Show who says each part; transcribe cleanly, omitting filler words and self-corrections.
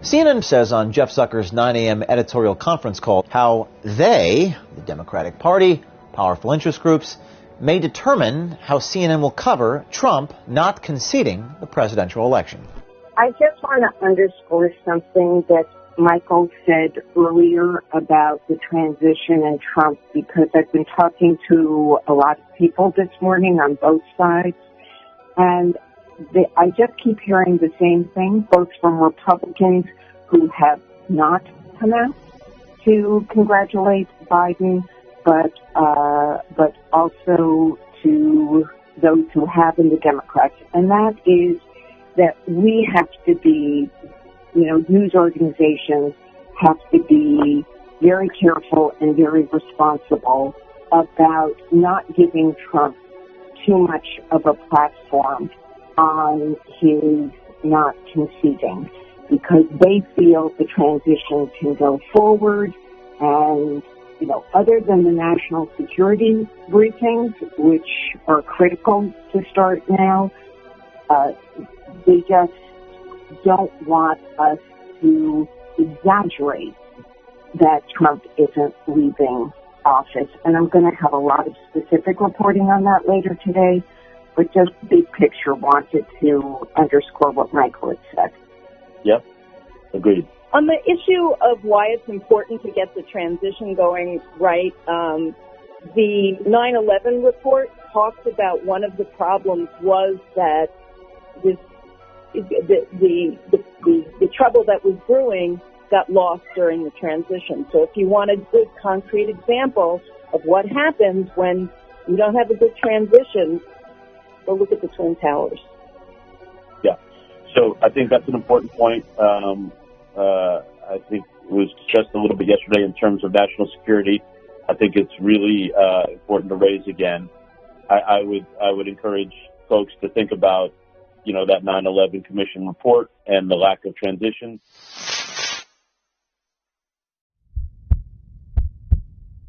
Speaker 1: CNN says on Jeff Zucker's 9 a.m. editorial conference call how they, the Democratic Party, powerful interest groups, may determine how CNN will cover Trump not conceding the presidential election.
Speaker 2: I just want to underscore something that Michael said earlier about the transition and Trump, because I've been talking to a lot of people this morning on both sides, and I just keep hearing the same thing, both from Republicans who have not come out to congratulate Biden, but also to those who have in the Democrats, and that is that we have to be, news organizations have to be very careful and very responsible about not giving Trump too much of a platform on his not conceding, because they feel the transition can go forward, and other than the national security briefings, which are critical to start now, they just don't want us to exaggerate that Trump isn't leaving office. And I'm going to have a lot of specific reporting on that later today, but just big picture wanted to underscore what Michael had said.
Speaker 3: Yep, agreed.
Speaker 4: On the issue of why it's important to get the transition going right, the 9/11 report talked about one of the problems was that the trouble that was brewing got lost during the transition. So if you want a good concrete example of what happens when you don't have a good transition, go look at the Twin Towers.
Speaker 3: Yeah. So I think that's an important point. I think it was discussed a little bit yesterday in terms of national security. I think it's really important to raise again. I would encourage folks to think about, that 9/11 Commission report and the lack of transition.